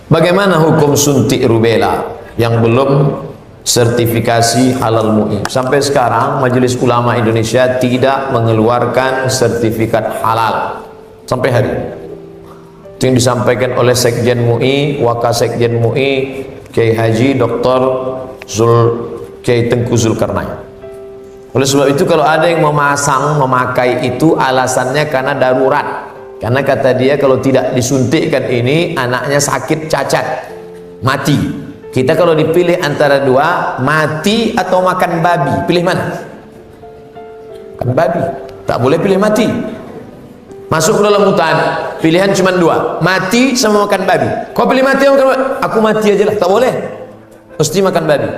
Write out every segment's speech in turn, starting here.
Bagaimana hukum suntik rubella yang belum sertifikasi halal MUI? Sampai sekarang Majelis Ulama Indonesia tidak mengeluarkan sertifikat halal sampai hari ini. Itu yang disampaikan oleh Sekjen MUI, Wakasekjen MUI, Kiai Haji Dr. Kiai Tengku Zulkarnain. Oleh sebab itu kalau ada yang memakai itu alasannya karena darurat. Karena kata dia kalau tidak disuntikkan ini anaknya sakit, cacat, mati. Kita kalau dipilih antara dua, mati atau makan babi, pilih mana? Makan babi, tak boleh pilih mati. Masuk ke dalam hutan, pilihan cuma dua, mati sama makan babi. Kau pilih mati atau makan babi? Aku mati aja lah, tak boleh. Mesti makan babi.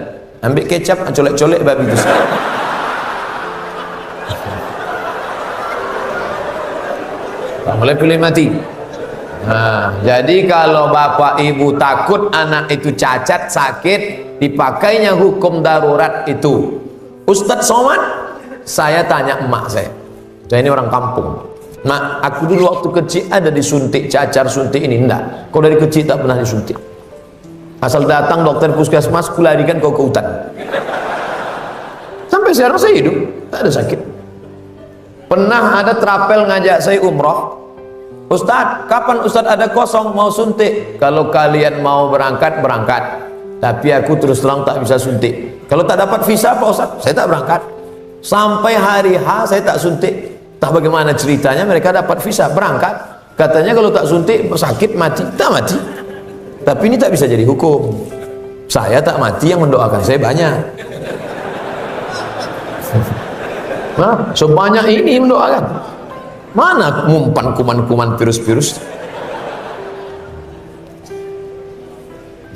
Ambil kecap, colek-colek babi itu. Tak boleh pilih mati. Nah, jadi kalau bapak ibu takut anak itu cacat, sakit, dipakainya hukum darurat itu. Ustadz Somad, saya tanya emak saya ini orang kampung. Mak, aku dulu waktu kecil ada disuntik cacar, suntik ini enggak. Kau dari kecil tak pernah disuntik. Asal datang dokter puskesmas, kularikan kau ke hutan. Sampai sekarang saya hidup, tak ada sakit. Pernah ada terapel ngajak saya umroh. Ustadz, kapan Ustadz ada kosong mau suntik? Kalau kalian mau berangkat, berangkat. Tapi aku terus terang tak bisa suntik. Kalau tak dapat visa Pak Ustadz, saya tak berangkat. Sampai hari H saya tak suntik. Tak bagaimana ceritanya mereka dapat visa, berangkat. Katanya kalau tak suntik sakit mati, tak mati. Tapi ini tak bisa jadi hukum. Saya tak mati, yang mendoakan saya banyak. Nah, sebanyak ini mendoakan. Mana ngumpan kuman-kuman virus-virus?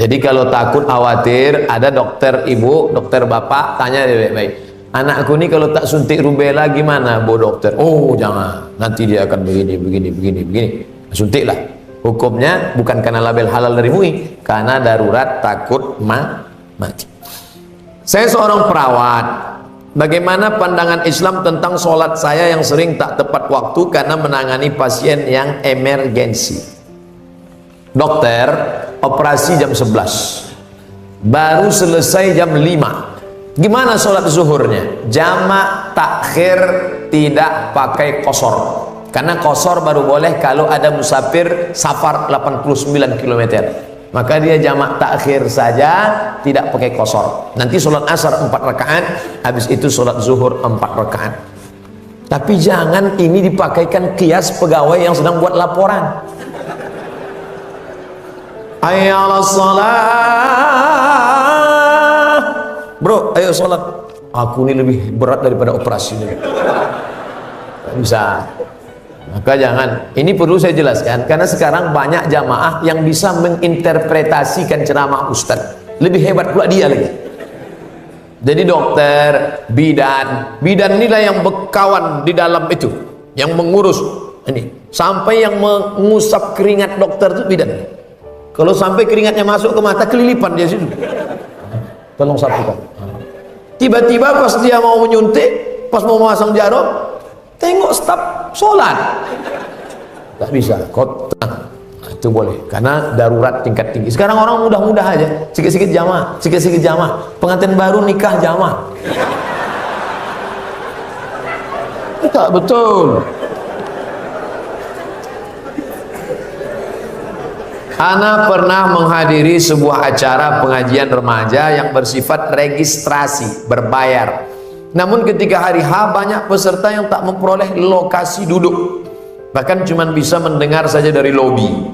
Jadi kalau takut, khawatir, ada dokter ibu, dokter bapak, tanya baik-baik. Anakku ini kalau tak suntik rubella gimana, Bu dokter? Oh jangan, nanti dia akan begini. Suntiklah. Hukumnya bukan karena label halal dari MUI, karena darurat takut mati. Saya seorang perawat. Bagaimana pandangan Islam tentang sholat saya yang sering tak tepat waktu karena menangani pasien yang emergensi? Dokter, operasi jam 11, baru selesai jam 5. Gimana sholat zuhurnya? Jamak takhir, tidak pakai qasar. Karena qasar baru boleh kalau ada musafir safar 89 km. Maka dia jamak takhir saja, tidak pakai qasar. Nanti sholat asar 4 rakaat, habis itu sholat zuhur 4 rakaat. Tapi jangan ini dipakaikan kias pegawai yang sedang buat laporan. Ayolah sholat, bro, ayo sholat. Aku ini lebih berat daripada operasi ini. Bisa. Maka jangan, ini perlu saya jelaskan karena sekarang banyak jamaah yang bisa menginterpretasikan ceramah ustaz. Lebih hebat pula dia lagi. Jadi dokter, bidan inilah yang berkawan di dalam itu, yang mengurus ini. Sampai yang mengusap keringat dokter itu bidan. Kalau sampai keringatnya masuk ke mata, kelilipan dia situ. Tolong sapukan. Tiba-tiba pas dia mau menyuntik, pas mau masang jarum, tengok staf sholat, tak bisa. Kau tenang, itu boleh karena darurat tingkat tinggi. Sekarang orang mudah-mudah aja, sikit-sikit jamaah, sikit-sikit jamaah. Pengantin baru nikah jamaah, tak betul. Ana pernah menghadiri sebuah acara pengajian remaja yang bersifat registrasi berbayar. Namun ketika hari H banyak peserta yang tak memperoleh lokasi duduk, bahkan cuma bisa mendengar saja dari lobi.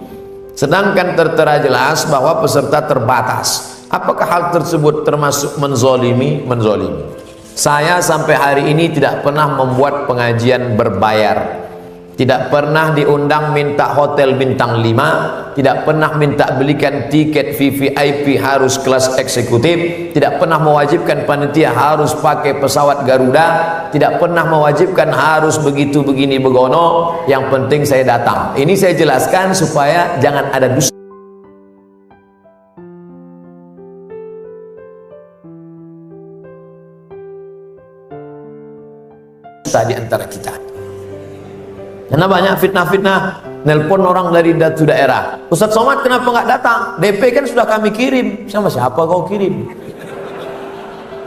Sedangkan tertera jelas bahwa peserta terbatas. Apakah hal tersebut termasuk menzolimi? Menzolimi. Saya sampai hari ini tidak pernah membuat pengajian berbayar. Tidak pernah diundang minta hotel bintang 5, tidak pernah minta belikan tiket VVIP harus kelas eksekutif, tidak pernah mewajibkan panitia harus pakai pesawat Garuda, tidak pernah mewajibkan harus begitu begini begono. Yang penting saya datang. Ini saya jelaskan supaya jangan ada dusta di antara kita. Karena banyak fitnah-fitnah nelpon orang dari satu daerah, Ustadz Somad kenapa nggak datang? DP kan sudah kami kirim. Sama siapa kau kirim?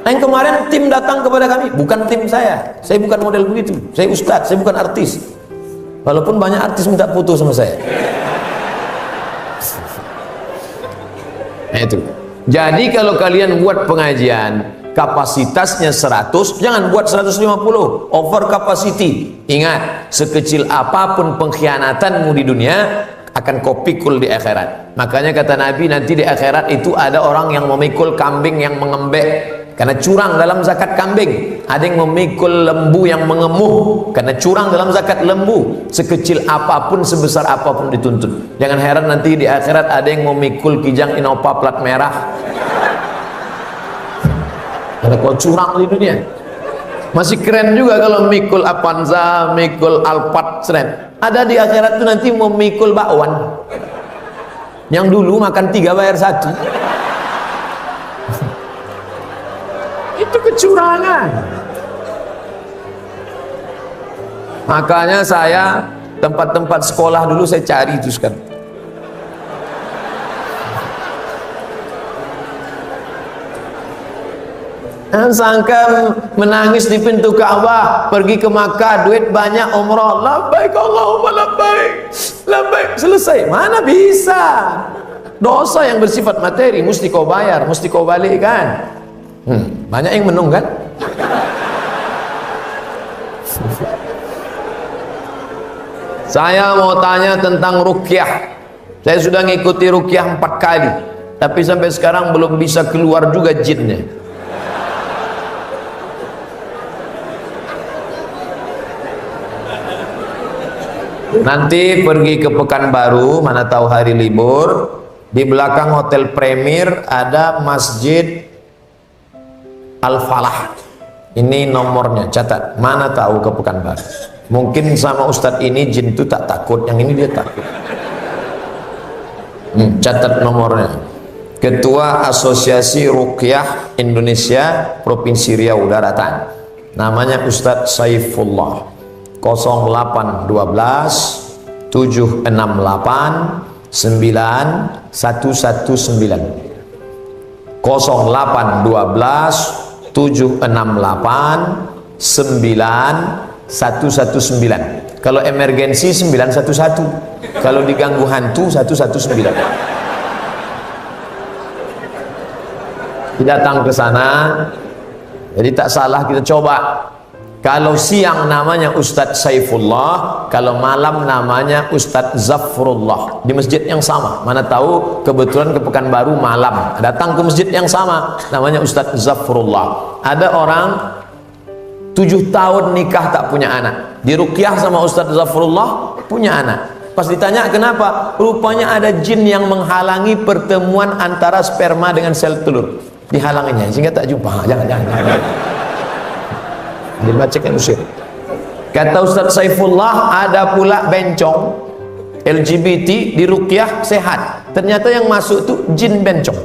Yang kemarin tim datang kepada kami, bukan tim saya bukan model begitu, saya ustadz, saya bukan artis, walaupun banyak artis minta foto sama saya. Nah, itu. Jadi kalau kalian buat pengajian kapasitasnya 100, jangan buat 150, over capacity. Ingat, sekecil apapun pengkhianatanmu di dunia akan kau pikul di akhirat. Makanya kata Nabi, nanti di akhirat itu ada orang yang memikul kambing yang mengembek karena curang dalam zakat kambing, ada yang memikul lembu yang mengemuh karena curang dalam zakat lembu. Sekecil apapun, sebesar apapun dituntut. Jangan heran nanti di akhirat ada yang memikul kijang Innova plat merah karena kau curang di dunia. Masih keren juga kalau mikul Avanza, mikul Alphard, keren. Ada di akhirat itu nanti memikul bakwan yang dulu makan 3 bayar 1. Itu kecurangan. Makanya saya tempat-tempat sekolah dulu saya cari itu sekarang. Jangan sangka menangis di pintu Ka'bah, pergi ke Makkah, duit banyak, umrah, labbaik Allahumma labbaik, labbaik, selesai. Mana bisa? Dosa yang bersifat materi mesti kau bayar, mesti kau balikkan. Banyak yang menung kan? Saya mau tanya tentang ruqyah. Saya sudah ngikuti ruqyah 4 kali, tapi sampai sekarang belum bisa keluar juga jinnya. Nanti pergi ke Pekanbaru, mana tahu hari libur, di belakang Hotel Premier ada Masjid Al-Falah. Ini nomornya, catat. Mana tahu ke Pekanbaru. Mungkin sama Ustadz ini jin itu tak takut, yang ini dia takut. Catat nomornya. Ketua Asosiasi Ruqyah Indonesia Provinsi Riau Daratan. Namanya Ustadz Saifullah. 0812 768 9119. 0812 768 9119. Kalau emergensi 911, kalau diganggu hantu 119. Datang ke sana, jadi tak salah kita coba. Kalau siang namanya Ustadz Saifullah, kalau malam namanya Ustadz Zafrullah, di masjid yang sama. Mana tahu kebetulan ke Pekanbaru malam, datang ke masjid yang sama, namanya Ustadz Zafrullah. Ada orang 7 tahun nikah tak punya anak, diruqyah sama Ustadz Zafrullah, punya anak. Pas ditanya kenapa, rupanya ada jin yang menghalangi pertemuan antara sperma dengan sel telur, dihalanginya sehingga tak jumpa. Jangan. Dibacakan usir. Kata Ustadz Saifullah, ada pula bencong LGBT di ruqyah sehat, ternyata yang masuk tuh jin bencong.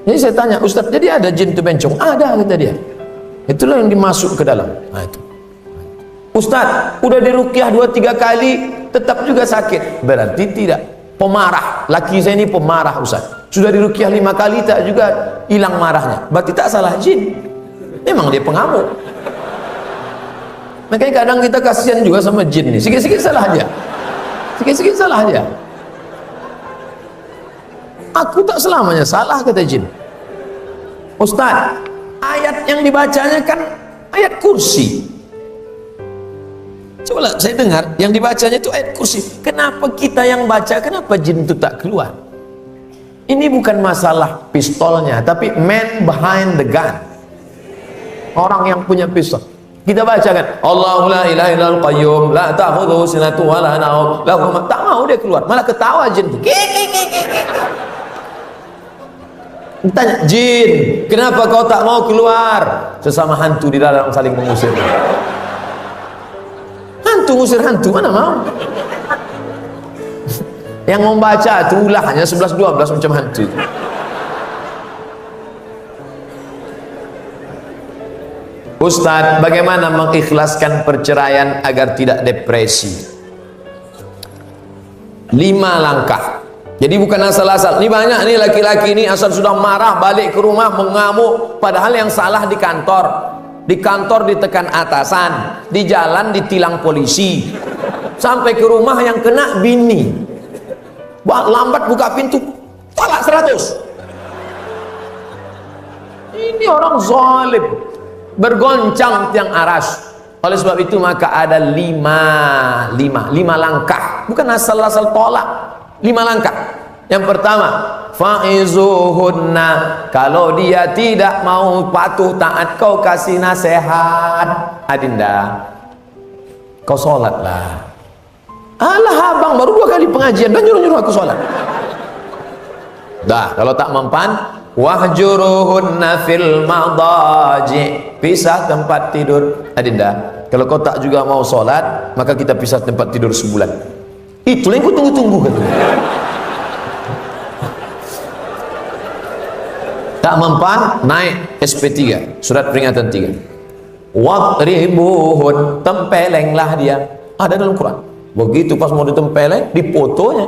Jadi saya tanya, Ustadz, jadi ada jin itu bencong? Ada, kata dia. Itulah yang dimasuk ke dalam. Nah, itu. Ustadz, udah di ruqyah 2-3 kali tetap juga sakit. Berarti tidak. Pemarah, laki saya ini pemarah Ustadz. Sudah di ruqyah 5 kali tak juga hilang marahnya. Berarti tak salah jin. Memang dia pengamuk. Makanya kadang kita kasihan juga sama jin nih. Sikit-sikit salah aja. Sikit-sikit salah aja. Aku tak selamanya salah, kata jin. Ustaz, ayat yang dibacanya kan ayat kursi. Coba saya dengar, yang dibacanya itu ayat kursi. Kenapa kita yang baca, kenapa jin itu tak keluar? Ini bukan masalah pistolnya, tapi man behind the gun. Orang yang punya pistol. Kita bacakan Allahu la ilaha illal qayyum la ta'khudhuhu sinatun wa la nawm lahu ma, tak mau dia keluar, malah ketawa jin. Tanya jin, kenapa kau tak mau keluar? Sesama hantu di dalam saling mengusir. Hantu ngusir hantu, mana mau? Yang membaca itu ulah hanya 11-12 macam hantu. Ustadz, bagaimana mengikhlaskan perceraian agar tidak depresi? 5 langkah. Jadi bukan asal-asal. Ini banyak nih laki-laki ini asal sudah marah balik ke rumah mengamuk, padahal yang salah di kantor. Di kantor ditekan atasan, di jalan ditilang polisi, sampai ke rumah yang kena bini. Lambat buka pintu, talak 100. Ini orang zalim, bergoncang tiang aras. Oleh sebab itu maka ada 5 langkah, bukan asal-asal tolak. 5 langkah. Yang pertama, fa'izuhunna, kalau dia tidak mau patuh taat kau kasih nasihat. Adinda, kau sholatlah. Alah abang baru 2 kali pengajian dan nyuruh-nyuruh aku sholat. Dah, kalau tak mempan, wahjuruhunna fil madaji, pisah tempat tidur. Adinda, kalau kau tak juga mau sholat, maka kita pisah tempat tidur sebulan. Itulah yang ku tunggu-tunggu katanya. Tak mempan, naik SP3, surat peringatan 3. Wadribuhun, tempelenglah dia. Ada dalam Quran. Begitu pas mau ditempeleng, difotonya,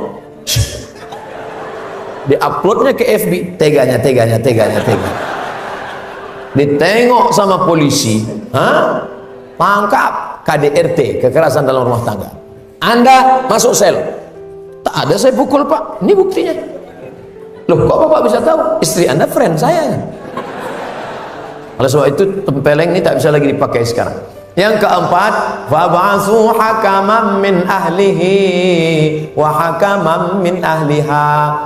diuploadnya ke FB, teganya. Ditengok sama polisi, tangkap KDRT, kekerasan dalam rumah tangga. Anda masuk sel. Tak ada saya pukul pak, ini buktinya. Loh kok bapak bisa tahu? Istri Anda friend saya. Oleh sebab itu tempeleng ini tak bisa lagi dipakai sekarang. Yang keempat, fab'atsu hakaman min ahlihi wa hakaman min ahliha.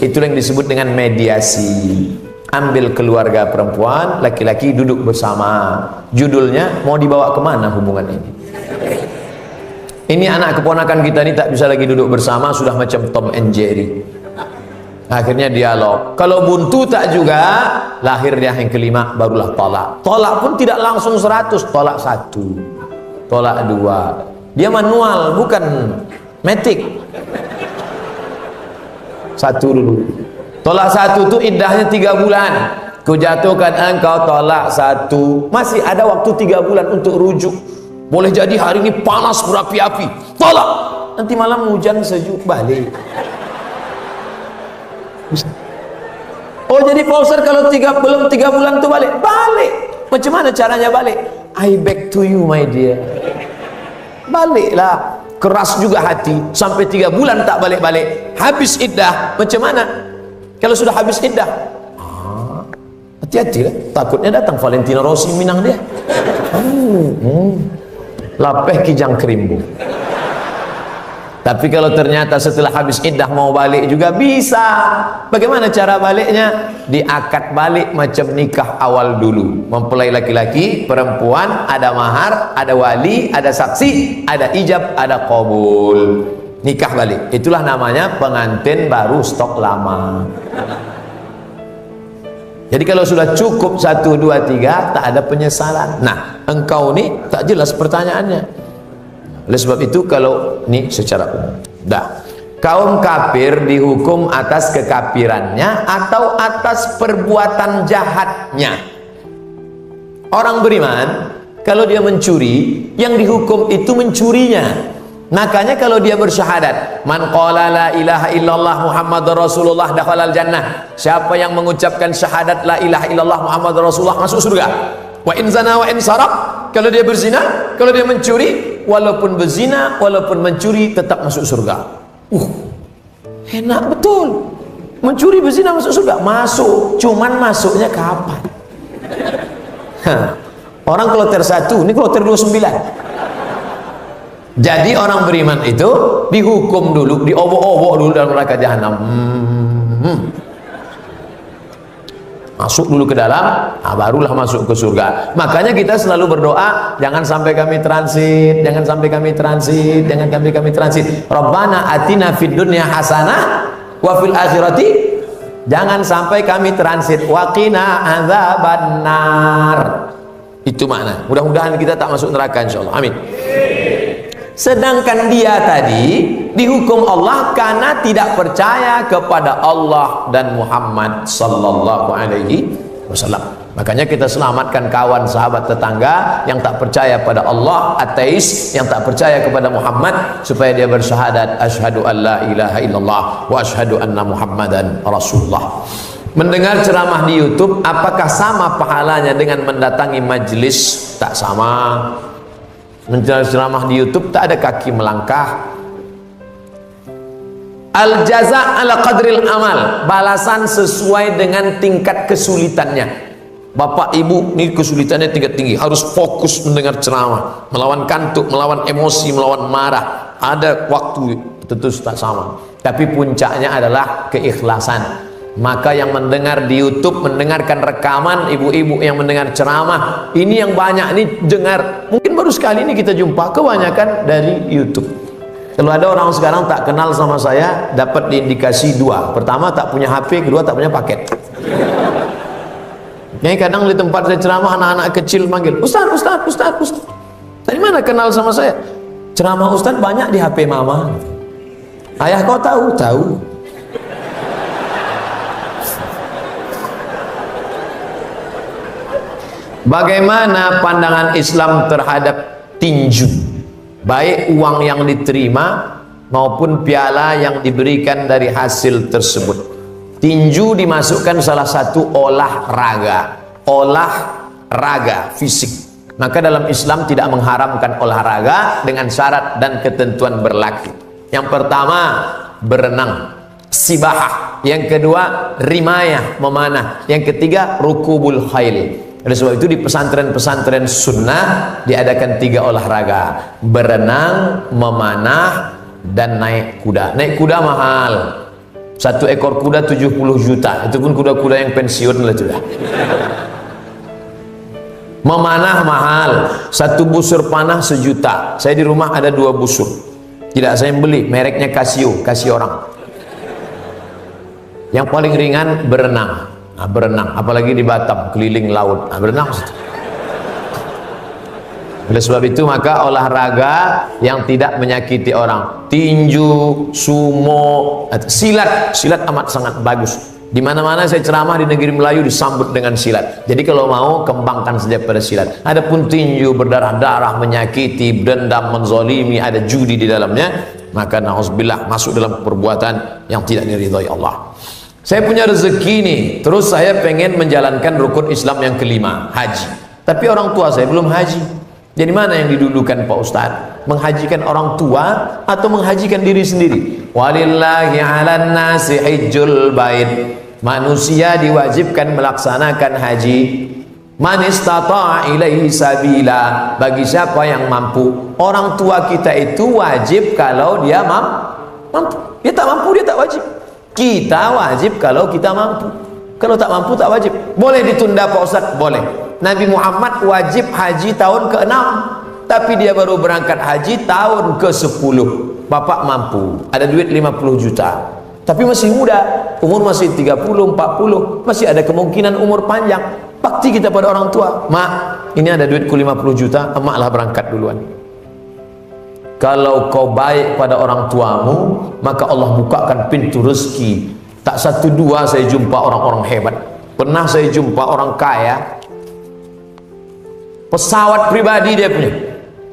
Itu yang disebut dengan mediasi. Ambil keluarga perempuan, laki-laki duduk bersama. Judulnya mau dibawa kemana hubungan ini? Ini anak keponakan kita ini tak bisa lagi duduk bersama, sudah macam Tom and Jerry. Akhirnya dialog. Kalau buntu tak juga, lahir dia yang kelima, barulah tolak. Tolak pun tidak langsung 100, tolak 1, tolak 2. Dia manual, bukan matic. 1 dulu. Tolak 1 itu iddahnya 3 bulan. Kujatuhkan engkau, tolak 1. Masih ada waktu 3 bulan untuk rujuk. Boleh jadi hari ini panas berapi-api, tolak. Nanti malam hujan sejuk, balik. Oh jadi Pak Ustaz kalau belum 3 bulan tuh balik? Macam mana caranya balik? I beg to you my dear, baliklah. Keras juga hati, sampai 3 bulan tak balik-balik. Habis iddah, macam mana? Kalau sudah habis iddah, hati-hati lah, takutnya datang Valentino Rossi Minang dia. Lapeh kijang kerimbu. Tapi kalau ternyata setelah habis iddah mau balik juga bisa. Bagaimana cara baliknya? Diakad balik macam nikah awal dulu. Mempelai laki-laki, perempuan, ada mahar, ada wali, ada saksi, ada ijab, ada qabul. Nikah balik. Itulah namanya pengantin baru stok lama. Jadi kalau sudah cukup 1, 2, 3, tak ada penyesalan. Nah, engkau ni tak jelas pertanyaannya. Oleh sebab itu kalau ini secara umum, kaum kafir dihukum atas kekafirannya atau atas perbuatan jahatnya. Orang beriman kalau dia mencuri, yang dihukum itu mencurinya. Makanya kalau dia bersyahadat, man qala la ilaha illallah Muhammadur Rasulullah dakhalal jannah. Siapa yang mengucapkan syahadat la ilaha illallah Muhammadur Rasulullah masuk surga. Wa in zana wa in saraq, kalau dia berzina, kalau dia mencuri, walaupun berzina, walaupun mencuri tetap masuk surga. Enak betul. Mencuri, berzina masuk surga, masuk. Cuman masuknya kapan? Orang kloter 1, ini kloter 29. Jadi orang beriman itu dihukum dulu, diobok-obok dulu dalam neraka jahanam. Masuk dulu ke dalam, barulah masuk ke surga. Makanya kita selalu berdoa, jangan sampai kami transit, jangan sampai kami transit, jangan sampai kami transit. Rabbana atina fid dunya hasanah wa fil akhirati, jangan sampai kami transit. Wa qina adzabannar. Itu makna. Mudah-mudahan kita tak masuk neraka insyaallah. Amin. Sedangkan dia tadi dihukum Allah karena tidak percaya kepada Allah dan Muhammad sallallahu alaihi wasallam. Makanya kita selamatkan kawan, sahabat, tetangga yang tak percaya pada Allah, ateis, yang tak percaya kepada Muhammad, supaya dia bersyahadat asyhadu an la ilaha illallah wa asyhadu anna Muhammadan Rasulullah. Mendengar ceramah di YouTube apakah sama pahalanya dengan mendatangi majelis? Tak sama. Mendengar ceramah di YouTube tak ada kaki melangkah. Al jaza ala qadril amal, balasan sesuai dengan tingkat kesulitannya. Bapak ibu ini kesulitannya tingkat tinggi, harus fokus mendengar ceramah, melawan kantuk, melawan emosi, melawan marah. Ada waktu, tentu tak sama, tapi puncaknya adalah keikhlasan. Maka yang mendengar di YouTube, mendengarkan rekaman, ibu-ibu yang mendengar ceramah ini yang banyak ini dengar, mungkin baru sekali ini kita jumpa, kebanyakan dari YouTube. Kalau ada orang sekarang tak kenal sama saya, dapat diindikasi dua. Pertama tak punya HP, kedua tak punya paket. Yang kadang di tempat saya ceramah, anak-anak kecil manggil, Ustaz, Ustaz, Ustaz, Ustaz. Dari mana kenal sama saya? Ceramah Ustaz banyak di HP mama. Ayah kau tahu? Tahu. Bagaimana pandangan Islam terhadap tinju? Baik uang yang diterima maupun piala yang diberikan dari hasil tersebut. Tinju dimasukkan salah satu olahraga fisik. Maka dalam Islam tidak mengharamkan olahraga dengan syarat dan ketentuan berlaku. Yang pertama berenang, sibahah. Yang kedua rimayah, memanah. Yang ketiga rukubul khail. Oleh sebab itu di pesantren-pesantren sunnah diadakan 3 olahraga: berenang, memanah, dan naik kuda. Naik kuda mahal. 1 ekor kuda 70 juta. Itu pun kuda-kuda yang pensiun lah sudah. Memanah mahal. 1 busur panah 1 juta. Saya di rumah ada 2 busur. Tidak saya beli, mereknya Casio, kasih orang. Yang paling ringan berenang. Nah, berenang, apalagi di Batam, keliling laut. Nah, berenang. Oleh sebab itu maka olahraga yang tidak menyakiti orang, tinju, sumo, silat amat sangat bagus. Di mana-mana saya ceramah di negeri Melayu disambut dengan silat. Jadi kalau mau kembangkan saja pada silat. Adapun tinju berdarah-darah, menyakiti, dendam, menzalimi, ada judi di dalamnya, maka nauzubillah masuk dalam perbuatan yang tidak diridhai Allah. Saya punya rezeki nih, terus saya pengen menjalankan rukun Islam yang kelima, haji. Tapi orang tua saya belum haji. Jadi mana yang didulukan Pak Ustadz? Menghajikan orang tua atau menghajikan diri sendiri? Walillahi 'alan nasi hajjul bait. Manusia diwajibkan melaksanakan haji. Man istata'a ilaihi sabila. Bagi siapa yang mampu. Orang tua kita itu wajib kalau dia mampu. Dia tak mampu, dia tak wajib. Kita wajib kalau kita mampu. Kalau tak mampu tak wajib. Boleh ditunda Pak Ustadz? Boleh. Nabi Muhammad wajib haji tahun ke-6, tapi dia baru berangkat haji tahun ke-10. Bapak mampu, ada duit 50 juta, tapi masih muda, umur masih 30, 40, masih ada kemungkinan umur panjang. Bakti kita pada orang tua. Mak, ini ada duitku 50 juta, emaklah berangkat duluan. Kalau kau baik pada orang tuamu, maka Allah bukakan pintu rezeki. Tak 1 2 saya jumpa orang-orang hebat. Pernah saya jumpa orang kaya, pesawat pribadi dia punya.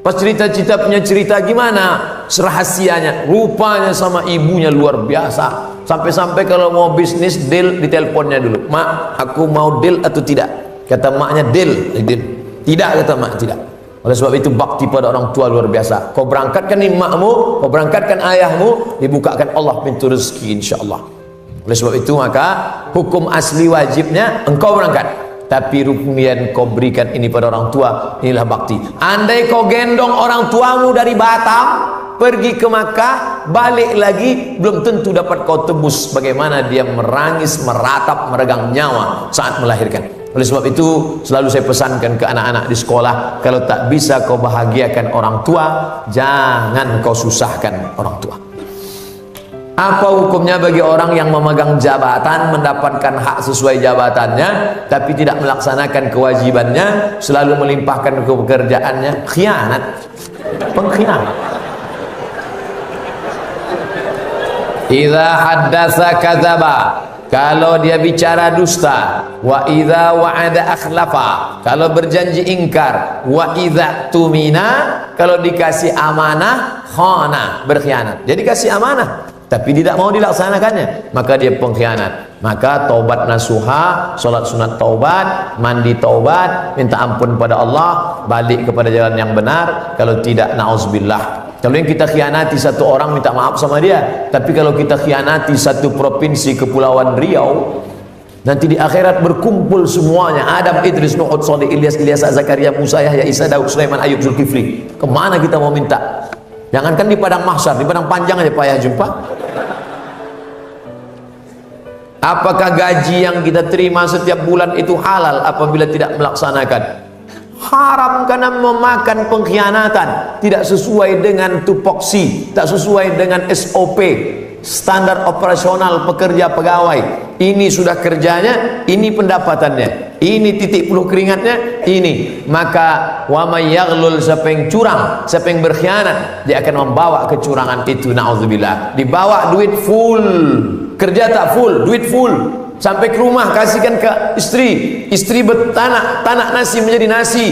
Pas cerita-cerita punya cerita gimana rahasianya, rupanya sama ibunya luar biasa. Sampai-sampai kalau mau bisnis deal, diteleponnya dulu, mak aku mau deal atau tidak. Kata maknya deal. Tidak, kata mak, tidak. Oleh sebab itu bakti pada orang tua luar biasa. Kau berangkatkan imakmu, kau berangkatkan ayahmu, dibukakan Allah pintu rezeki insyaAllah. Oleh sebab itu maka hukum asli wajibnya engkau berangkat, tapi rukun kau berikan ini pada orang tua, inilah bakti. Andai kau gendong orang tuamu dari Batam pergi ke Makkah, balik lagi, belum tentu dapat kau tebus bagaimana dia merangis, meratap, meregang nyawa saat melahirkan. Oleh sebab itu selalu saya pesankan ke anak-anak di sekolah, kalau tak bisa kau bahagiakan orang tua, jangan kau susahkan orang tua. Apa hukumnya bagi orang yang memegang jabatan, mendapatkan hak sesuai jabatannya, tapi tidak melaksanakan kewajibannya, selalu melimpahkan ke pekerjaannya? Khianat, pengkhianat. Idza haddatsa kadzaba, Kalau dia bicara dusta, wa idza wa'ada akhlafa, kalau berjanji ingkar, wa idza tumina, kalau dikasih amanah khana, berkhianat. Jadi kasih amanah tapi tidak mau dilaksanakannya, maka dia pengkhianat. Maka taubat nasuha, salat sunat taubat, mandi taubat, minta ampun pada Allah, balik kepada jalan yang benar. Kalau tidak, nauzubillah. Kalau yang kita khianati satu orang, minta maaf sama dia. Tapi kalau kita khianati satu provinsi Kepulauan Riau, nanti di akhirat berkumpul semuanya, Adam, Idris, Nuh, Hud, Salih, Ilyas, Zakaria, Musa, Yahya, Isa, Daud, Sulaiman, Ayub, Zulkifli. Kemana kita mau minta? Jangankan di padang mahsyar, di padang panjang aja payah jumpa. Apakah gaji yang kita terima setiap bulan itu halal apabila tidak melaksanakan? Haram karena memakan pengkhianatan, tidak sesuai dengan tupoksi, tak sesuai dengan SOP, standar operasional pekerja pegawai. Ini sudah kerjanya, ini pendapatannya, ini titik peluh keringatnya, ini. Maka wa may yaghlul, siapa yang curang, siapa yang berkhianat, dia akan membawa kecurangan itu, naudzubillah. Dibawa duit full, kerja tak full, duit full, sampai ke rumah kasihkan ke istri bertanak nasi menjadi nasi,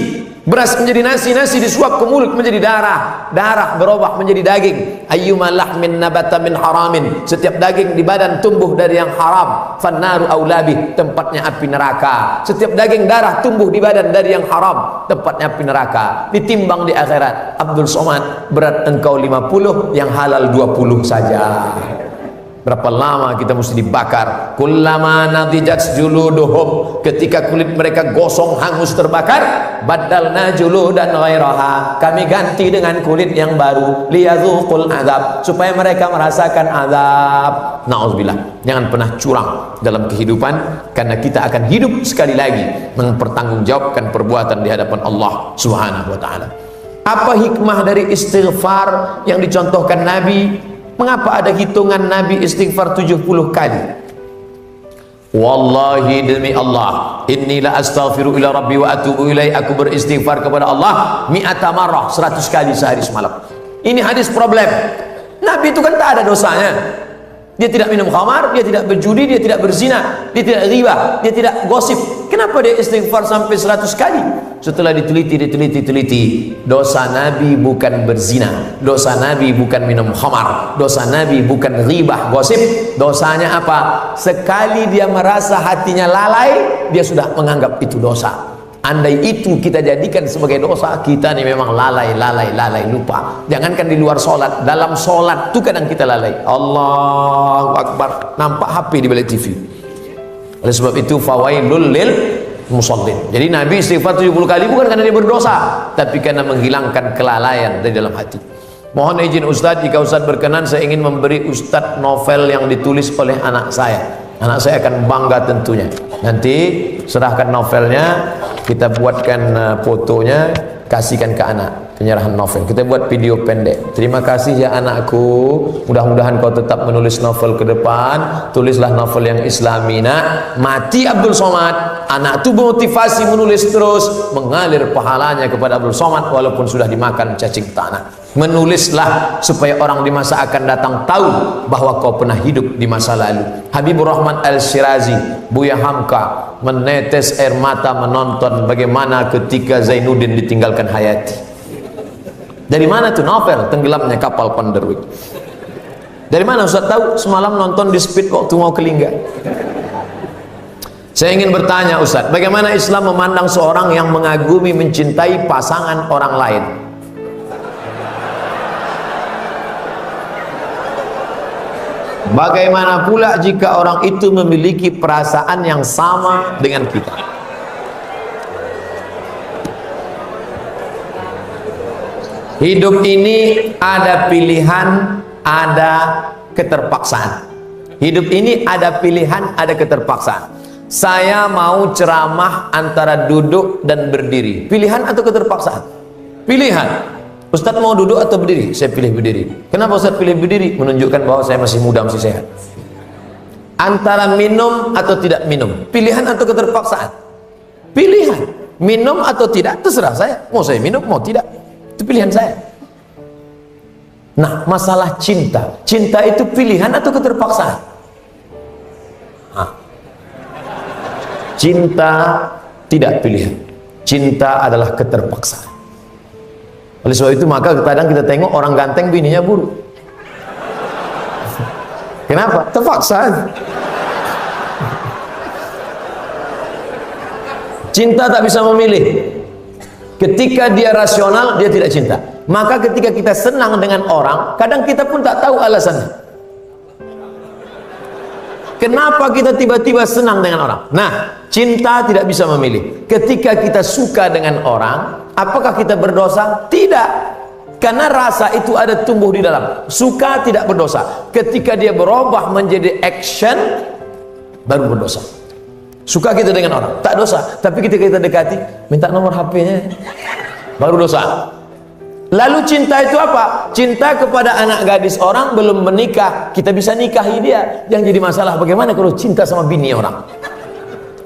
beras menjadi nasi, nasi disuap ke mulut menjadi darah, darah berubah menjadi daging. Ayyuma lahmin nabata min haramin, setiap daging di badan tumbuh dari yang haram, fannaru aulabi, tempatnya api neraka. Setiap daging darah tumbuh di badan dari yang haram, tempatnya api neraka. Ditimbang di akhirat, Abdul Somad, berat engkau 50, yang halal 20 saja. Berapa lama kita mesti dibakar? Kullama nadijat juluduhum, ketika kulit mereka gosong hangus terbakar, badalna juludan ghairaha, kami ganti dengan kulit yang baru, liyadzuqul azab, supaya mereka merasakan azab. Nauzubillah. Jangan pernah curang dalam kehidupan, karena kita akan hidup sekali lagi mempertanggungjawabkan perbuatan di hadapan Allah Subhanahu wa taala. Apa hikmah dari istighfar yang dicontohkan Nabi? Mengapa ada hitungan Nabi istighfar 70 kali? Wallahi, demi Allah, inni la astaghfiru ila rabbi wa atubu ilaih, aku beristighfar kepada Allah mi'ata marrah, 100 kali sehari semalam. Ini hadis problem. Nabi itu kan tak ada dosanya. Dia tidak minum khamar, dia tidak berjudi, dia tidak berzina, dia tidak riba, dia tidak gosip. Kenapa dia istighfar sampai 100 kali? Setelah diteliti, dosa Nabi bukan berzina, dosa Nabi bukan minum khamar, dosa Nabi bukan riba, gosip. Dosanya apa? Sekali dia merasa hatinya lalai, dia sudah menganggap itu dosa. Andai itu kita jadikan sebagai dosa, kita ini memang lalai, lupa. Jangankan di luar sholat, dalam sholat itu kadang kita lalai. Allahu Akbar, nampak HP di balik TV. Oleh sebab itu, fawailul lil musallin. Jadi Nabi istighfar 70 kali bukan karena dia berdosa, tapi karena menghilangkan kelalaian dari dalam hati. Mohon izin Ustadz, jika Ustadz berkenan, saya ingin memberi Ustadz novel yang ditulis oleh anak saya. Anak saya akan bangga tentunya. Nanti serahkan novelnya, kita buatkan fotonya, kasihkan ke anak, penyerahan novel. Kita buat video pendek. Terima kasih ya anakku, mudah-mudahan kau tetap menulis novel ke depan. Tulislah novel yang islami nak. Mati Abdul Somad, anak itu motivasi menulis terus, mengalir pahalanya kepada Abdul Somad walaupun sudah dimakan cacing tanah. Menulislah supaya orang di masa akan datang tahu bahwa kau pernah hidup di masa lalu. Habibur Rahman Al-Shirazi, Buya Hamka, menetes air mata menonton bagaimana ketika Zainuddin ditinggalkan Hayati. Dari mana tuh novel Tenggelamnya Kapal Panderwijk? Dari mana Ustaz tahu? Semalam nonton di Speed waktu mau ke Lingga. Saya ingin bertanya Ustaz, bagaimana Islam memandang seorang yang mengagumi, mencintai pasangan orang lain? Bagaimana pula jika orang itu memiliki perasaan yang sama dengan kita? Hidup ini ada pilihan, ada keterpaksaan. Hidup ini ada pilihan, ada keterpaksaan. Saya mau ceramah antara duduk dan berdiri. Pilihan atau keterpaksaan? Pilihan. Ustaz mau duduk atau berdiri? Saya pilih berdiri. Kenapa Ustaz pilih berdiri? Menunjukkan bahwa saya masih muda, masih sehat. Antara minum atau tidak minum, pilihan atau keterpaksaan? Pilihan. Minum atau tidak, terserah saya. Mau saya minum, mau tidak, itu pilihan saya. Nah, masalah cinta. Cinta itu pilihan atau keterpaksaan? Nah, Cinta tidak pilihan. Cinta adalah keterpaksaan. Oleh sebab itu maka kadang kita tengok orang ganteng bininya buruk. Kenapa? Terpaksa. Cinta tak bisa memilih. Ketika dia rasional, dia tidak cinta. Maka ketika kita senang dengan orang, kadang kita pun tak tahu alasannya. Kenapa kita tiba-tiba senang dengan orang? Nah, cinta tidak bisa memilih. Ketika kita suka dengan orang, apakah kita berdosa? Tidak. Karena rasa itu ada tumbuh di dalam. Suka tidak berdosa. Ketika dia berubah menjadi action, baru berdosa. Suka kita dengan orang, tak dosa. Tapi ketika kita dekati, minta nomor HP-nya, baru dosa. Lalu cinta itu apa? Cinta kepada anak gadis orang belum menikah, kita bisa nikahi dia. Yang jadi masalah bagaimana kalau cinta sama bini orang?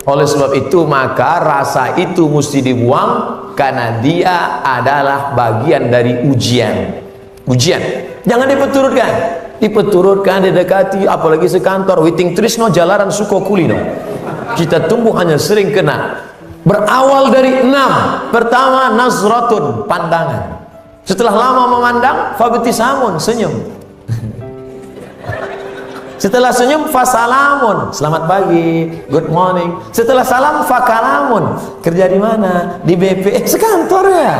Oleh sebab itu maka rasa itu mesti dibuang, karena dia adalah bagian dari ujian. Ujian, jangan dipeturutkan. Dipeturutkan, didekati, apalagi sekantor, witing trisno jalaran suko kulino. Kita tumbuh hanya sering kena. Berawal dari 6. Pertama, nazratun, pandangan. Setelah lama memandang, fabtisamun, senyum. Setelah senyum, fasalamun, selamat pagi, good morning. Setelah salam, fakalamun, kerja di mana? Di BP, sekantor ya.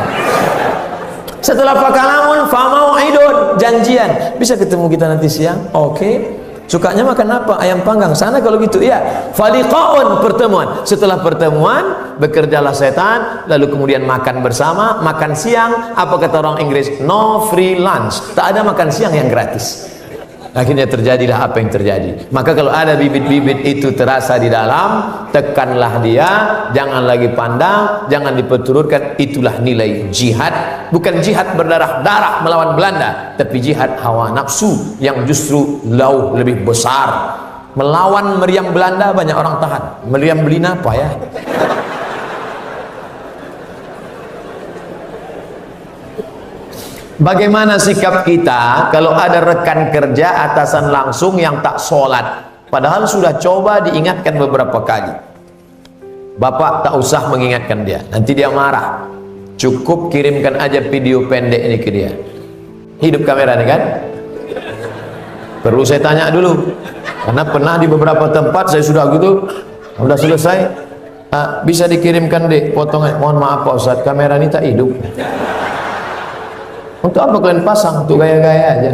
Setelah fakalamun, famau'idun, janjian. Bisa ketemu kita nanti siang? Oke. Sukanya makan apa? Ayam panggang. Sana kalau gitu, ya. Faliqaun, pertemuan. Setelah pertemuan, bekerjalah setan, lalu kemudian makan bersama, makan siang. Apa kata orang Inggris? No free lunch. Tak ada makan siang yang gratis. Akhirnya terjadilah apa yang terjadi. Maka kalau ada bibit-bibit itu terasa di dalam, tekanlah dia, jangan lagi pandang, jangan diperturutkan. Itulah nilai jihad. Bukan jihad berdarah-darah melawan Belanda, tapi jihad hawa nafsu yang justru jauh lebih besar. Melawan meriam Belanda banyak orang tahan. Meriam Belina apa ya? Bagaimana sikap kita kalau ada rekan kerja atasan langsung yang tak sholat, padahal sudah coba diingatkan beberapa kali? Bapak tak usah mengingatkan dia, nanti dia marah. Cukup kirimkan aja video pendek ini ke dia. Hidup kamera nih kan? Perlu saya tanya dulu, karena pernah di beberapa tempat saya sudah gitu, sudah selesai, bisa dikirimkan deh potongan. Mohon maaf Pak Ustadz, kamera ini tak hidup. Untuk apa kalian pasang? Untuk gaya-gaya aja.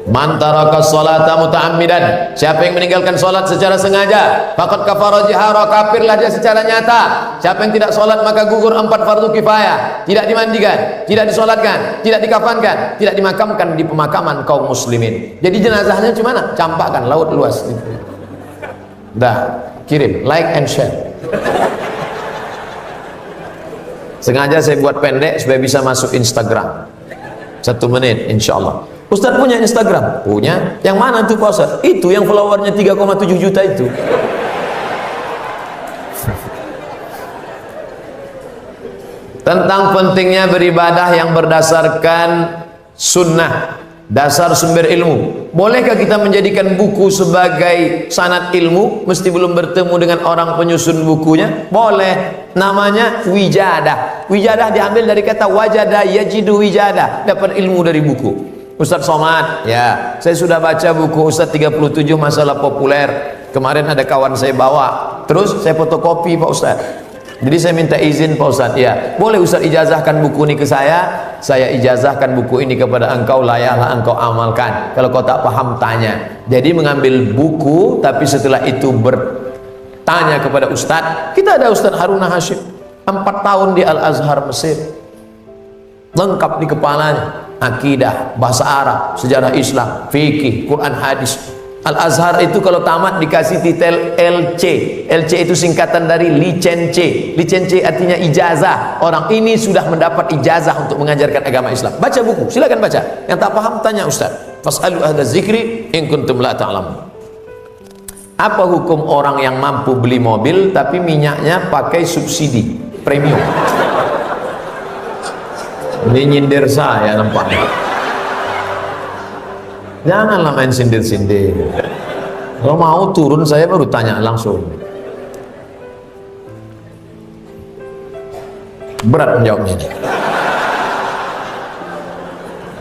Man taraka sholata muta'ammidan, siapa yang meninggalkan sholat secara sengaja, faqad kafara jihara, kafirlah dia secara nyata. Siapa yang tidak sholat maka gugur 4 fardu kifayah, tidak dimandikan, tidak disolatkan, tidak dikafankan, tidak dimakamkan di pemakaman kaum muslimin. Jadi jenazahnya gimana? Campakkan laut luas. Dah, kirim, like and share. Sengaja saya buat pendek supaya bisa masuk Instagram 1 menit insyaallah. Ustadz punya Instagram? Punya. Yang mana tuh Pak Ustadz? Itu yang followernya 3,7 juta itu. Tentang pentingnya beribadah yang berdasarkan sunnah, dasar sumber ilmu. Bolehkah kita menjadikan buku sebagai sanad ilmu mesti belum bertemu dengan orang penyusun bukunya? Boleh. Namanya wijadah. Wijadah diambil dari kata wajada yajidu wijadah, dapat ilmu dari buku. Ustadz Somad, ya, saya sudah baca buku Ustadz 37 masalah populer. Kemarin ada kawan saya bawa, terus saya fotokopi Pak Ustadz. Jadi saya minta izin Pak Ustadz, ya, boleh Ustadz ijazahkan buku ini ke saya ijazahkan buku ini kepada engkau, layaklah engkau amalkan. Kalau kau tak paham tanya. Jadi mengambil buku, tapi setelah itu bertanya kepada Ustadz. Kita ada Ustadz Haruna Hashim, 4 tahun di Al-Azhar Mesir, lengkap di kepalanya, akidah, bahasa Arab, sejarah Islam, fikih, Quran, hadis. Al-Azhar itu kalau tamat dikasih titel LC. LC itu singkatan dari license. License artinya ijazah. Orang ini sudah mendapat ijazah untuk mengajarkan agama Islam. Baca buku, silakan baca. Yang tak paham tanya Ustaz. Fas'alu ahla zikri in kuntum la ta'lamun. Apa hukum orang yang mampu beli mobil tapi minyaknya pakai subsidi premium? Ini nyindir saya nampaknya. Janganlah main sindir-sindir. Kalau mau turun saya baru tanya langsung. Berat menjawabnya ini.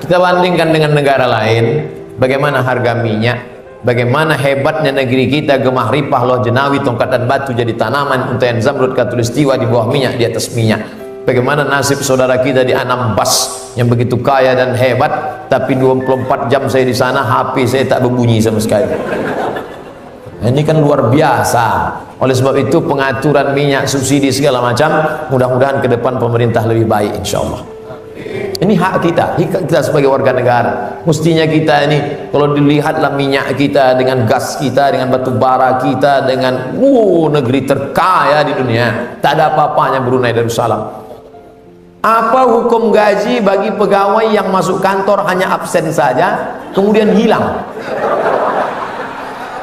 Kita bandingkan dengan negara lain, bagaimana harga minyak, bagaimana hebatnya negeri kita, gemah ripah, loh jenawi, tongkat dan batu jadi tanaman, untayan zamrud, katulistiwa di bawah minyak, di atas minyak. Bagaimana nasib saudara kita di Anambas yang begitu kaya dan hebat, tapi 24 jam saya di sana, HP saya tak berbunyi sama sekali. Ini kan luar biasa. Oleh sebab itu pengaturan minyak, subsidi segala macam, mudah-mudahan ke depan pemerintah lebih baik insyaallah. Ini hak kita sebagai warga negara. Mestinya kita ini, kalau dilihatlah minyak kita dengan gas kita, dengan batu bara kita, dengan negeri terkaya di dunia, tak ada apa-apanya Brunei Darussalam. Apa hukum gaji bagi pegawai yang masuk kantor hanya absen saja, kemudian hilang,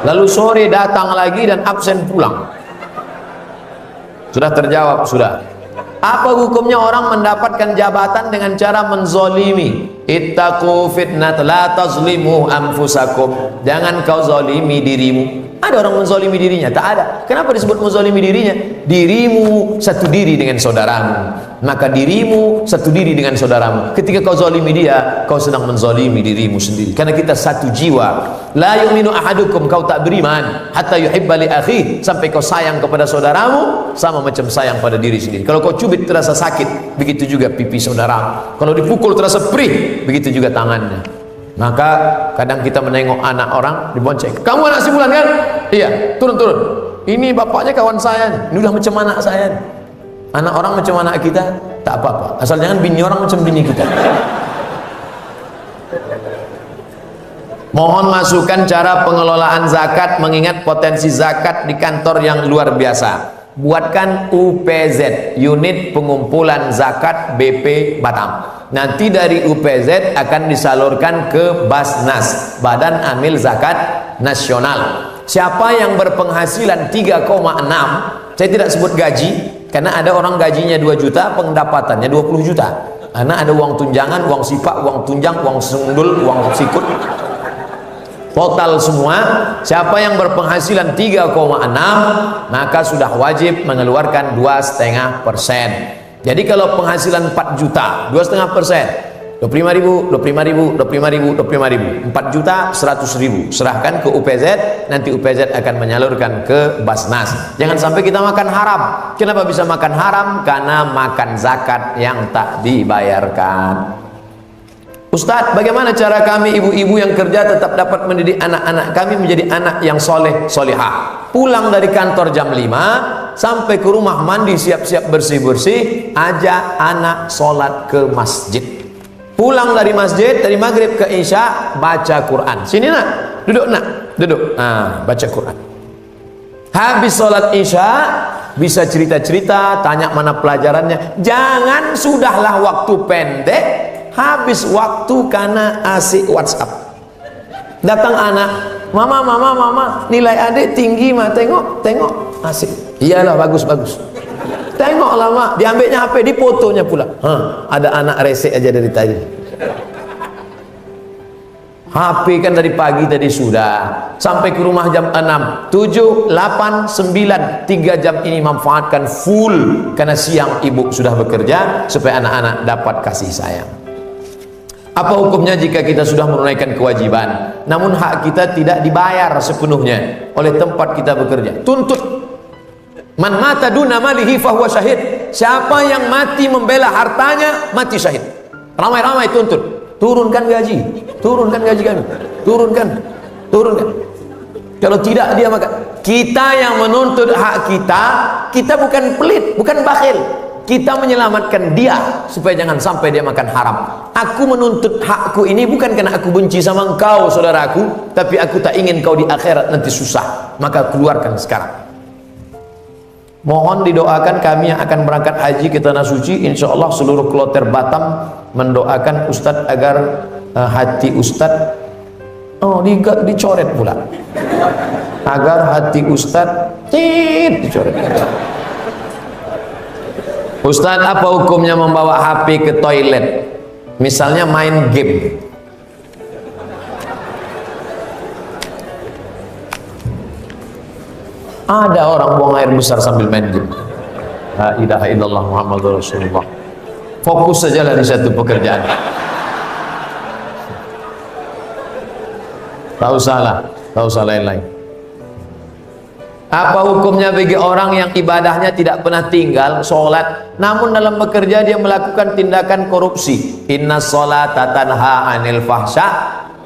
lalu sore datang lagi dan absen pulang? Sudah terjawab, sudah. Apa hukumnya orang mendapatkan jabatan dengan cara menzolimi? Ittaqu fitnat la tazlimu anfusakum. Jangan kau zolimi dirimu. Ada orang menzolimi dirinya? Tak ada. Kenapa disebut menzolimi dirinya? Dirimu satu diri dengan saudaramu, maka dirimu satu diri dengan saudaramu. Ketika kau zolimi dia, kau sedang menzolimi dirimu sendiri. Karena kita satu jiwa. La yu'minu ahadukum, kau tak beriman hatta yuhibba li akhi, sampai kau sayang kepada saudaramu sama macam sayang pada diri sendiri. Kalau kau cubit terasa sakit, begitu juga pipi saudaramu. Kalau dipukul terasa perih, begitu juga tangannya. Maka kadang kita menengok anak orang dibonceng. Kamu anak si Bulan kan? Iya, turun. Ini bapaknya kawan saya, ini udah macam anak saya. Anak orang macam anak kita, tak apa-apa. Asal jangan bini orang macam bini kita. Mohon masukan cara pengelolaan zakat, mengingat potensi zakat di kantor yang luar biasa. Buatkan UPZ, unit pengumpulan zakat BP Batam. Nanti dari UPZ akan disalurkan ke Basnas, Badan Amil Zakat Nasional. Siapa yang berpenghasilan 3,6, saya tidak sebut gaji, karena ada orang gajinya 2 juta, pendapatannya 20 juta. Karena ada uang tunjangan, uang sifat, uang tunjang, uang sundul, uang sikut. Total semua, siapa yang berpenghasilan 3,6, maka sudah wajib mengeluarkan 2,5%. Jadi kalau penghasilan 4 juta, 2,5%, 25.000, 4 juta, 100.000, serahkan ke UPZ, nanti UPZ akan menyalurkan ke Basnas. Jangan sampai kita makan haram. Kenapa bisa makan haram? Karena makan zakat yang tak dibayarkan. Ustadz, bagaimana cara kami ibu-ibu yang kerja tetap dapat mendidik anak-anak kami menjadi anak yang soleh, solehah? Pulang dari kantor jam 5, sampai ke rumah mandi, siap-siap bersih-bersih, ajak anak sholat ke masjid. Pulang dari masjid, dari maghrib ke isya, baca Quran. Sini nak, duduk. Baca Quran. Habis sholat isya, bisa cerita-cerita, tanya mana pelajarannya. Jangan sudahlah waktu pendek, habis waktu karena asik WhatsApp. Datang anak, mama, nilai adik tinggi mah, tengok, asik. Iyalah, bagus. Tengoklah mak, diambilnya HP, difotonya pula. Ada anak resek aja dari tadi. HP kan dari pagi tadi sudah, sampai ke rumah jam 6, 7, 8, 9, 3 jam ini manfaatkan full, karena siang ibu sudah bekerja supaya anak-anak dapat kasih sayang. Apa hukumnya jika kita sudah menunaikan kewajiban, namun hak kita tidak dibayar sepenuhnya oleh tempat kita bekerja? Tuntut. Man mata duna malihi fahuwa syahid. Siapa yang mati membela hartanya, mati syahid. Ramai-ramai tuntut. Turunkan gaji kami. Turunkan. Kalau tidak dia maka kita yang menuntut hak kita bukan pelit, bukan bakhil. Kita menyelamatkan dia supaya jangan sampai dia makan haram. Aku menuntut hakku ini bukan karena aku benci sama engkau saudaraku, tapi aku tak ingin kau di akhirat nanti susah, maka keluarkan sekarang. Mohon didoakan kami yang akan berangkat haji ke Tanah Suci. Insya Allah seluruh kloter Batam mendoakan Ustadz agar hati Ustadz dicoret pula, agar hati Ustadz dicoret. Ustadz, apa hukumnya membawa HP ke toilet? Misalnya main game. Ada orang buang air besar sambil main game. La ilaha illallah Muhammadur Rasulullah. Fokus sajalah di satu pekerjaan. Tak usah lain-lain. Apa hukumnya bagi orang yang ibadahnya tidak pernah tinggal sholat, namun dalam bekerja dia melakukan tindakan korupsi? Inna sholata tanha anil fahsya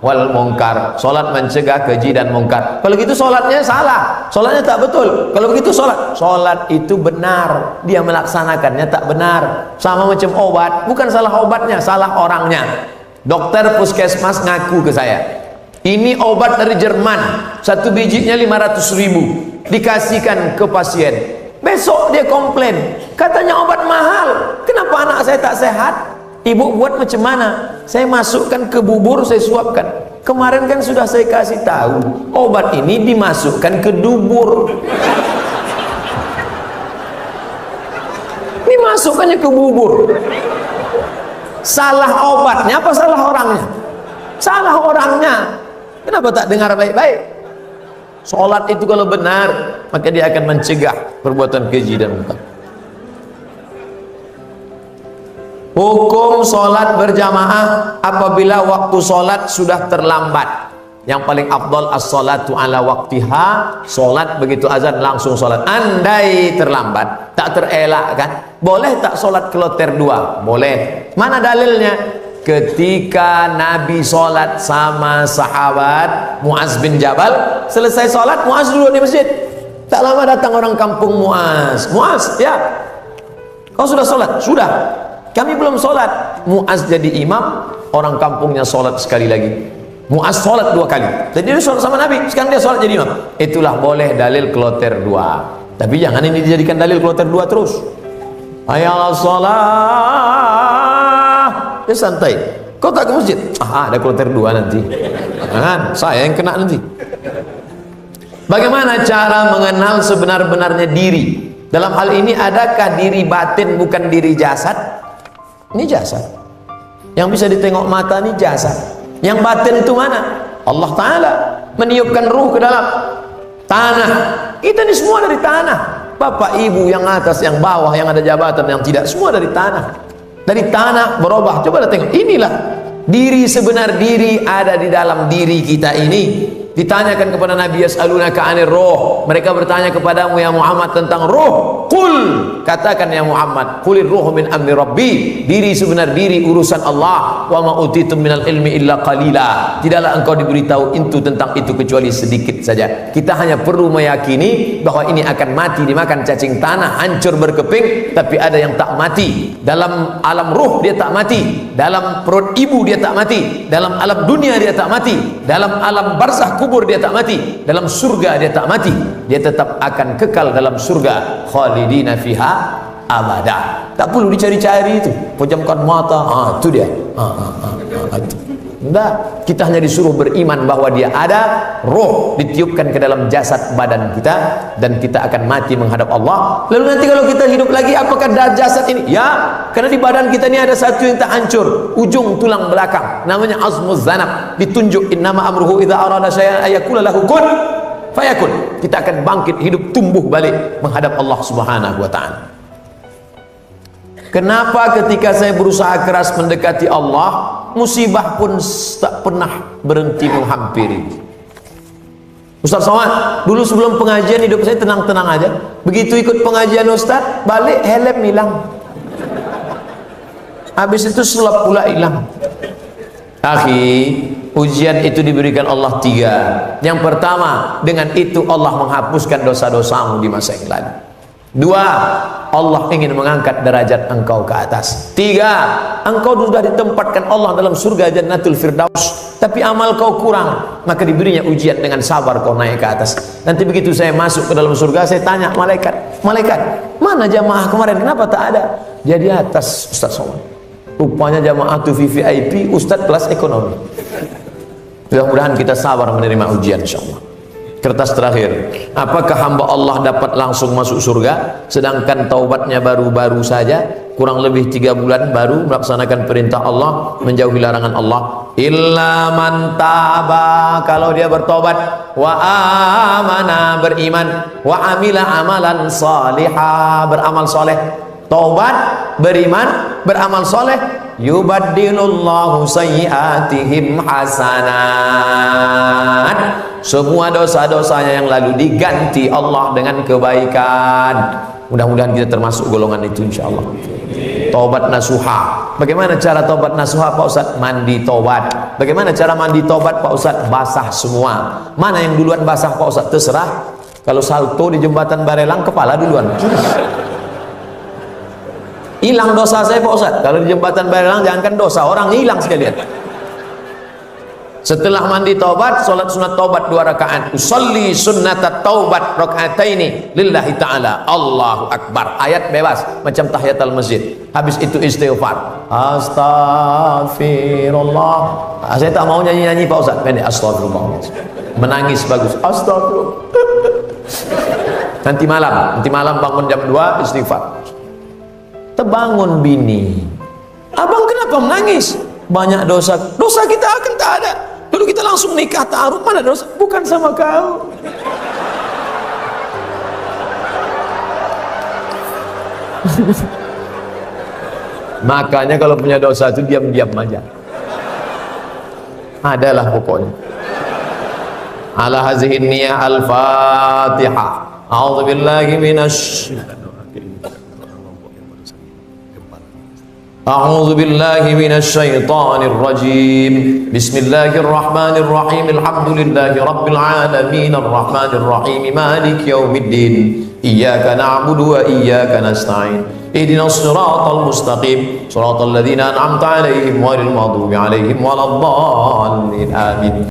wal munkar. Sholat mencegah keji dan mungkar. Kalau gitu sholatnya salah, sholatnya tak betul. Kalau begitu sholat itu benar, dia melaksanakannya tak benar. Sama macam obat, bukan salah obatnya, salah orangnya. Dokter puskesmas ngaku ke saya, ini obat dari Jerman, satu bijinya 500.000, dikasihkan ke pasien. Besok dia komplain, katanya obat mahal, kenapa anak saya tak sehat? Ibu buat macam mana? Saya masukkan ke bubur, saya suapkan. Kemarin kan sudah saya kasih tahu, obat ini dimasukkan ke dubur. Dimasukkannya ke bubur. Salah obatnya apa salah orangnya? Salah orangnya. Kenapa tak dengar baik-baik? Sholat itu kalau benar, maka dia akan mencegah perbuatan keji dan munkar. Hukum sholat berjamaah apabila waktu sholat sudah terlambat. Yang paling afdal as-sholatu ala waktiha, sholat begitu azan langsung sholat. Andai terlambat, tak terelakkan, boleh tak sholat kloter 2? Boleh. Mana dalilnya? Ketika Nabi sholat sama sahabat Muaz bin Jabal, selesai sholat Muaz duduk di masjid. Tak lama datang orang kampung Muaz. Muaz, ya, kau sudah sholat? Sudah. Kami belum sholat. Muaz jadi imam, orang kampungnya sholat sekali lagi. Muaz sholat 2 kali. Jadi dia sholat sama Nabi, sekarang dia sholat jadi imam. Itulah boleh dalil kloter 2. Tapi jangan ini dijadikan dalil kloter 2 terus. Hayal sholat. Dia santai. Kau tak ke masjid? Ada kloter 2 nanti. Jangan, saya yang kena nanti. Bagaimana cara mengenal sebenar-benarnya diri? Dalam hal ini adakah diri batin bukan diri jasad? Ini jasad. Yang bisa ditengok mata ini jasad. Yang batin itu mana? Allah Ta'ala meniupkan ruh ke dalam tanah. Kita ini semua dari tanah. Bapak ibu yang atas, yang bawah, yang ada jabatan, yang tidak, semua dari tanah. Dari tanah berubah. Coba tengok, inilah diri sebenar diri ada di dalam diri kita ini. Ditanyakan kepada Nabi, yas'alunaka 'anir ruh, mereka bertanya kepadamu ya Muhammad tentang ruh. Qul, katakan ya Muhammad, qulir ruhu min amri rabbi, diri sebenar diri urusan Allah. Wa ma utitum minal ilmi illa qalila, tidaklah engkau diberitahu itu tentang itu kecuali sedikit saja. Kita hanya perlu meyakini bahwa ini akan mati dimakan cacing tanah, hancur berkeping, tapi ada yang tak mati. Dalam alam ruh dia tak mati, dalam perut ibu dia tak mati, dalam alam dunia dia tak mati, dalam alam barzakh kubur dia tak mati, dalam surga dia tak mati, dia tetap akan kekal dalam surga, khalidina fiha abada. Tak perlu dicari-cari itu, pejamkan mata, itu dia. Enggak, kita hanya disuruh beriman bahwa dia ada, roh ditiupkan ke dalam jasad badan kita, dan kita akan mati menghadap Allah. Lalu nanti kalau kita hidup lagi, apakah jasad ini? Ya, karena di badan kita ini ada satu yang tak hancur, ujung tulang belakang, namanya azmuz zanab. Ditunjuk innama amruhu idza arada syai'an ayaqula lahu kun fayakun. Kita akan bangkit hidup, tumbuh balik menghadap Allah Subhanahu wa taala. Kenapa ketika saya berusaha keras mendekati Allah, musibah pun tak pernah berhenti menghampiri? Ustaz Somad, dulu sebelum pengajian hidup saya tenang-tenang aja. Begitu ikut pengajian Ustaz, balik helm hilang. Habis itu sulap pula hilang. Akhi, ujian itu diberikan Allah 3. Yang pertama, dengan itu Allah menghapuskan dosa-dosamu di masa yang lalu. 2, Allah ingin mengangkat derajat engkau ke atas. 3, engkau sudah ditempatkan Allah dalam surga Jannatul Firdaus, tapi amal kau kurang, maka diberinya ujian dengan sabar kau naik ke atas. Nanti begitu saya masuk ke dalam surga, saya tanya malaikat, mana jamaah kemarin, kenapa tak ada? Dia di atas, Ustaz Somad. Rupanya jamaah itu VIP, Ustaz kelas ekonomi. Mudah-mudahan kita sabar menerima ujian, insyaallah. Kertas terakhir. Apakah hamba Allah dapat langsung masuk surga sedangkan taubatnya baru-baru saja, kurang lebih 3 bulan baru melaksanakan perintah Allah, menjauhi larangan Allah? Illa man taba, kalau dia bertobat, wa amana, beriman, wa amila amalan salihah, beramal soleh. Taubat, beriman, beramal soleh, yubaddilullahu sayyiatihim hasanat. Semua dosa-dosanya yang lalu diganti Allah dengan kebaikan. Mudah-mudahan kita termasuk golongan itu insyaallah. Taubat nasuha. Bagaimana cara taubat nasuha Pak Ustaz? Mandi taubat. Bagaimana cara mandi taubat Pak Ustaz? Basah semua. Mana yang duluan basah Pak Ustaz? Terserah. Kalau salto di jembatan Barelang, kepala duluan. Hilang dosa saya Pak Ustaz. Kalau di jembatan Barelang, jangankan dosa, orang hilang sekalian. Setelah mandi taubat, solat sunat taubat 2 rakaat. Usolli sunnatat taubat rakaataini lillahi ta'ala. Allahu Akbar. Ayat bebas, macam tahiyatul masjid. Habis itu istighfar. Astaghfirullah. Saya tak mau nyanyi-nyanyi Pak Ustaz. Pendek, astagfirullah. Menangis bagus. Astagfirullah. Nanti malam bangun jam 2 istighfar. Terbangun bini. Abang kenapa menangis? Banyak dosa. Dosa kita akan tak ada. Dulu kita langsung nikah ta'aruf, mana dosa? Bukan sama kau. Makanya kalau punya dosa itu diam-diam aja. Adalah pokoknya. Ala hazihin niyah al-Fatihah. A'udzu billahi minasy أعوذ بالله من الشيطان الرجيم بسم الله الرحمن الرحيم الحمد لله رب العالمين الرحمن الرحيم مالك يوم الدين إياك نعبد وإياك نستعين اهدنا الصراط المستقيم صراط الذين أنعمت عليهم غير المغضوب عليهم ولا الضالين آمين.